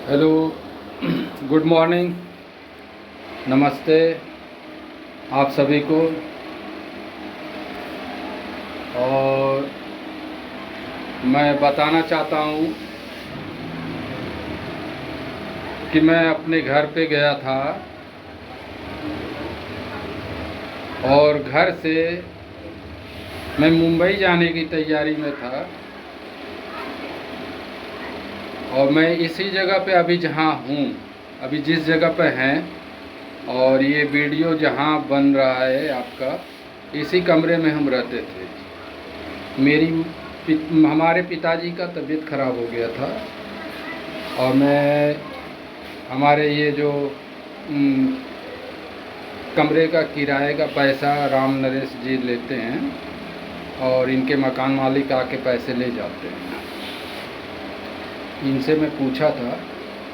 Hello, good morning, नमस्ते आप सभी को। और मैं बताना चाहता हूँ कि मैं अपने घर पे गया था और घर से मैं मुंबई जाने की तैयारी में था। और मैं इसी जगह पे अभी जहाँ हूँ, अभी जिस जगह पे हैं और ये वीडियो जहाँ बन रहा है आपका, इसी कमरे में हम रहते थे। हमारे पिताजी का तबीयत ख़राब हो गया था और मैं हमारे ये जो कमरे का किराए का पैसा राम नरेश जी लेते हैं और इनके मकान मालिक आके पैसे ले जाते हैं। इनसे मैं पूछा था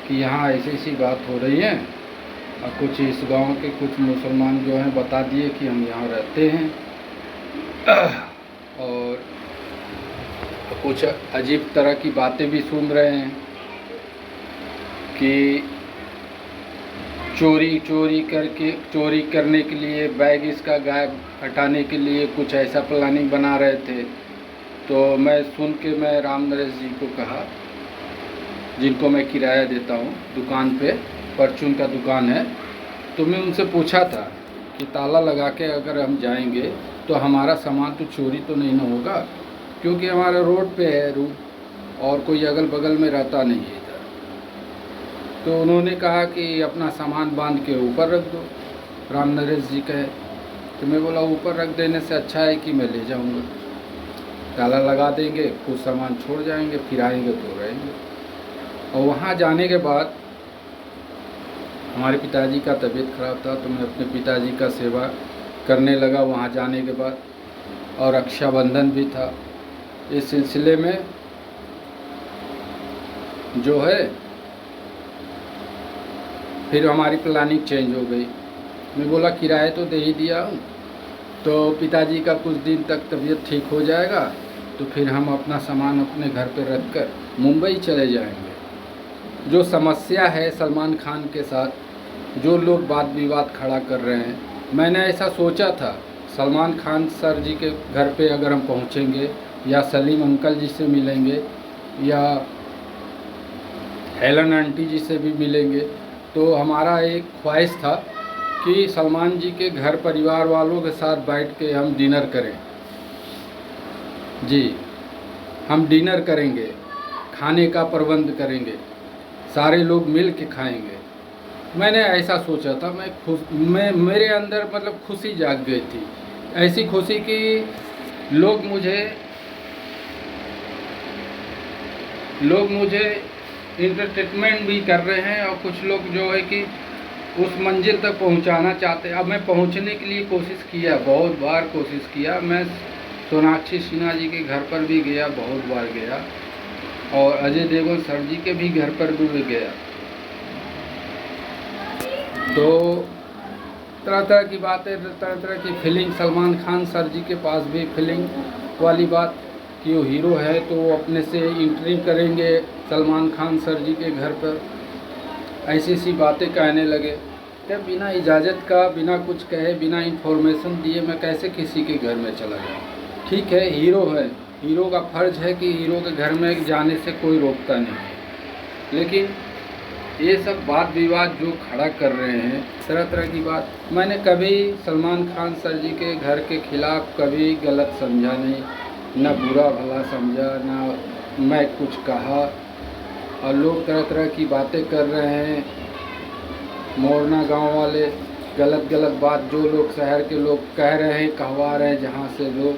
कि यहाँ ऐसी ऐसी बात हो रही है और कुछ इस गांव के कुछ मुसलमान जो हैं बता दिए कि हम यहाँ रहते हैं और कुछ अजीब तरह की बातें भी सुन रहे हैं कि चोरी करने के लिए बैग इसका गायब हटाने के लिए कुछ ऐसा प्लानिंग बना रहे थे। तो मैं सुन के मैं राम नरेश जी को कहा, जिनको मैं किराया देता हूँ, दुकान पे परचून का दुकान है, तो मैं उनसे पूछा था कि ताला लगा के अगर हम जाएंगे तो हमारा सामान तो चोरी तो नहीं ना होगा, क्योंकि हमारा रोड पे है रूम और कोई अगल बगल में रहता नहीं है इधर। तो उन्होंने कहा कि अपना सामान बांध के ऊपर रख दो। राम नरेश जी कहे तो मैं बोला ऊपर रख देने से अच्छा है कि मैं ले जाऊंगा, ताला लगा देंगे, कुछ सामान छोड़ जाएंगे, फिर आएंगे तो रहेंगे। और वहाँ जाने के बाद हमारे पिताजी का तबीयत ख़राब था तो मैं अपने पिताजी का सेवा करने लगा वहाँ जाने के बाद। और रक्षाबंधन भी था। इस सिलसिले में जो है फिर हमारी प्लानिंग चेंज हो गई। मैं बोला किराया तो दे ही दिया हूँ, तो पिताजी का कुछ दिन तक तबीयत ठीक हो जाएगा तो फिर हम अपना सामान अपने घर पर रख कर मुंबई चले जाएंगे। जो समस्या है सलमान खान के साथ, जो लोग वाद विवाद खड़ा कर रहे हैं, मैंने ऐसा सोचा था सलमान खान सर जी के घर पे अगर हम पहुंचेंगे या सलीम अंकल जी से मिलेंगे या हेलन आंटी जी से भी मिलेंगे, तो हमारा एक ख्वाहिश था कि सलमान जी के घर परिवार वालों के साथ बैठ के हम डिनर करें। जी, हम डिनर करेंगे, खाने का प्रबंध करेंगे, सारे लोग मिल के खाएंगे। मैंने ऐसा सोचा था। मैं मेरे अंदर मतलब खुशी जाग गई थी, ऐसी खुशी कि लोग मुझे इंटरटेनमेंट भी कर रहे हैं और कुछ लोग जो है कि उस मंजिल तक पहुंचाना चाहते हैं। अब मैं पहुंचने के लिए कोशिश किया, बहुत बार कोशिश किया। मैं सोनाक्षी सिन्हा जी के घर पर भी गया, बहुत बार गया, और अजय देवगन सर जी के भी घर पर भी गया। तो तरह तरह की बातें, तरह तरह की फीलिंग, सलमान खान सर जी के पास भी फीलिंग वाली बात कि वो हीरो है तो वो अपने से एंट्री करेंगे सलमान खान सर जी के घर पर, ऐसी सी बातें कहने लगे। तब बिना इजाज़त का, बिना कुछ कहे, बिना इन्फॉर्मेशन दिए मैं कैसे किसी के घर में चला जाऊँ। ठीक है, हीरो है, हीरो का फ़र्ज है कि हीरो के घर में जाने से कोई रोकता नहीं है, लेकिन ये सब वाद विवाद जो खड़ा कर रहे हैं, तरह तरह की बात, मैंने कभी सलमान खान सर जी के घर के खिलाफ कभी गलत समझा नहीं, ना बुरा भला समझा, ना मैं कुछ कहा। और लोग तरह तरह की बातें कर रहे हैं, मोरना गांव वाले गलत गलत बात, जो लोग शहर के लोग कह रहे हैं, कहवा रहे हैं, जहाँ से लोग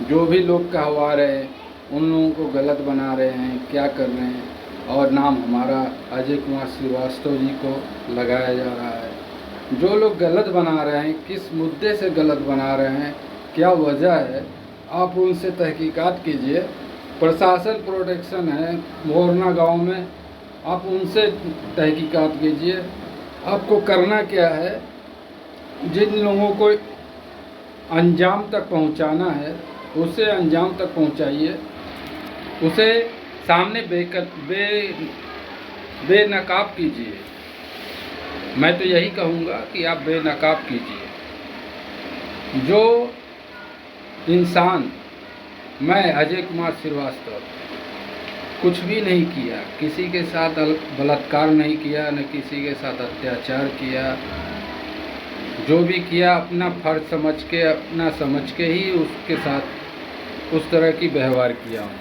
जो भी लोग कहवा रहे हैं उन लोगों को गलत बना रहे हैं, क्या कर रहे हैं, और नाम हमारा अजय कुमार श्रीवास्तव जी को लगाया जा रहा है। जो लोग गलत बना रहे हैं, किस मुद्दे से गलत बना रहे हैं, क्या वजह है, आप उनसे तहकीकात कीजिए। प्रशासन प्रोटेक्शन है मोरना गांव में, आप उनसे तहकीकात कीजिए। आपको करना क्या है, जिन लोगों को अंजाम तक पहुंचाना है उसे अंजाम तक पहुंचाइए, उसे सामने बेनकाब कीजिए। मैं तो यही कहूँगा कि आप बेनकाब कीजिए। जो इंसान, मैं अजय कुमार श्रीवास्तव, कुछ भी नहीं किया, किसी के साथ बलात्कार नहीं किया, न किसी के साथ अत्याचार किया, जो भी किया अपना फर्ज समझ के, अपना समझ के ही उसके साथ उस तरह की व्यवहार किया हूँ।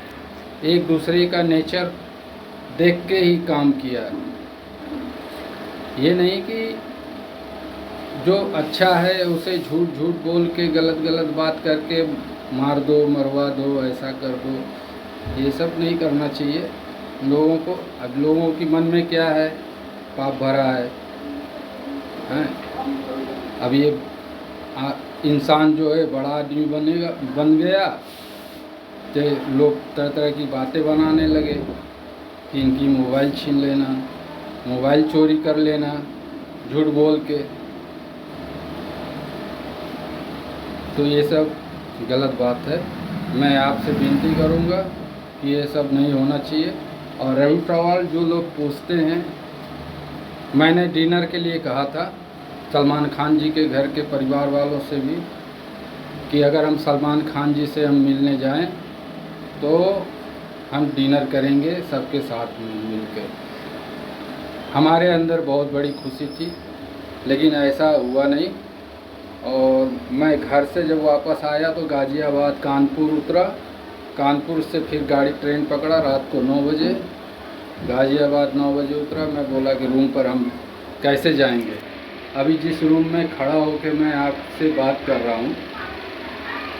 एक दूसरे का नेचर देख के ही काम किया। ये नहीं कि जो अच्छा है उसे झूठ झूठ बोल के, गलत गलत बात करके मार दो, मरवा दो, ऐसा कर दो, ये सब नहीं करना चाहिए लोगों को। अब लोगों की मन में क्या है, पाप भरा है, हैं? अब ये इंसान जो है बड़ा आदमी बन गया तो लोग तरह तरह की बातें बनाने लगे कि इनकी मोबाइल छीन लेना, मोबाइल चोरी कर लेना झूठ बोल के। तो ये सब गलत बात है। मैं आपसे विनती करूंगा कि ये सब नहीं होना चाहिए। और रही सवाल जो लोग पूछते हैं, मैंने डिनर के लिए कहा था सलमान खान जी के घर के परिवार वालों से भी कि अगर हम सलमान खान जी से हम मिलने जाएं तो हम डिनर करेंगे सबके साथ मिलकर। हमारे अंदर बहुत बड़ी खुशी थी, लेकिन ऐसा हुआ नहीं। और मैं घर से जब वापस आया तो गाज़ियाबाद कानपुर उतरा, कानपुर से फिर गाड़ी ट्रेन पकड़ा रात को 9 बजे, गाज़ियाबाद 9 बजे उतरा। मैं बोला कि रूम पर हम कैसे जाएंगे। अभी जिस रूम में खड़ा होकर मैं आपसे बात कर रहा हूँ,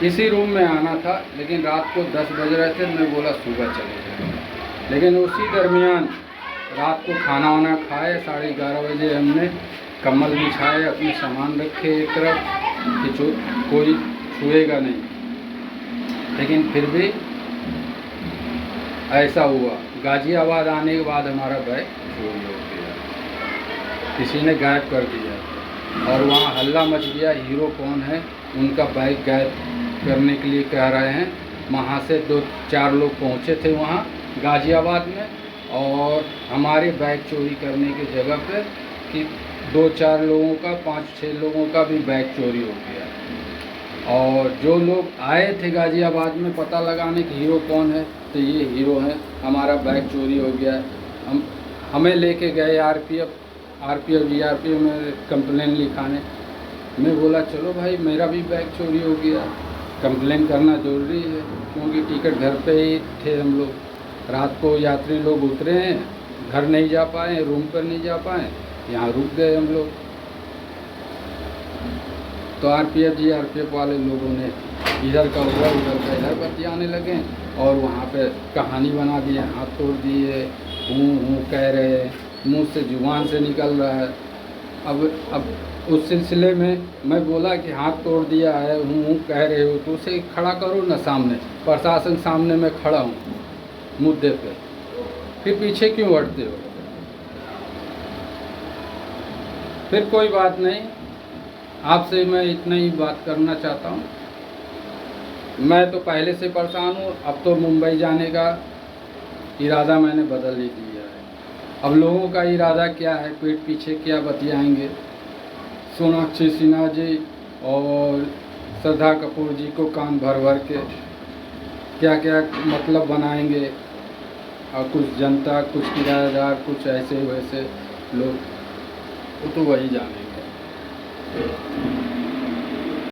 इसी रूम में आना था, लेकिन रात को 10 बज रहे थे। मैं बोला सुबह चले जाएंगे, लेकिन उसी दरमियान रात को खाना वाना खाए, 11:30 बजे हमने कम्बल बिछाए, अपने सामान रखे एक तरफ कि कोई छुएगा नहीं। लेकिन फिर भी ऐसा हुआ। गाज़ियाबाद आने के बाद हमारा बैग चोरी हो गया, किसी ने गायब कर दिया। और वहाँ हल्ला मच गया, हीरो कौन है, उनका बैग गायब करने के लिए कह रहे हैं। वहाँ से 2-4 लोग पहुँचे थे वहाँ गाज़ियाबाद में, और हमारे बैग चोरी करने की जगह पे कि 2-4 लोगों का, 5-6 लोगों का भी बैग चोरी हो गया। और जो लोग आए थे गाज़ियाबाद में पता लगाने कि हीरो कौन है, तो ये हीरो है, हमारा बैग चोरी हो गया। हमें लेके गए आरपीएफ जीआरपीएफ में कंप्लेन लिखाने। मैं बोला चलो भाई मेरा भी बैग चोरी हो गया, कंप्लेन करना ज़रूरी है, क्योंकि टिकट घर पे ही थे हम लोग। रात को यात्री लोग उतरे हैं, घर नहीं जा पाए, रूम पर नहीं जा पाए, यहाँ रुक गए हम लोग। तो जीआरपीएफ वाले लोगों ने इधर का उधर, उधर का इधर बतियाने लगे, और वहाँ पे कहानी बना दिए, हाथ तोड़ दिए, हूँ कह रहे, मुंह से जुबान से निकल रहा है। अब उस सिलसिले में मैं बोला कि हाथ तोड़ दिया है, हूँ कह रहे हो तो उसे खड़ा करो ना सामने, प्रशासन सामने मैं खड़ा हूँ मुद्दे पे, फिर पीछे क्यों हटते हो। फिर कोई बात नहीं, आपसे मैं इतना ही बात करना चाहता हूँ। मैं तो पहले से परेशान हूँ, अब तो मुंबई जाने का इरादा मैंने बदल ही दिया है। अब लोगों का इरादा क्या है, पीठ पीछे क्या बतियाएंगे, सोनाक्षी सिन्हा जी और श्रद्धा कपूर जी को कान भर भर के क्या क्या मतलब बनाएंगे, और कुछ जनता, कुछ किराएदार, कुछ ऐसे वैसे लोग, वो तो वही जानेंगे।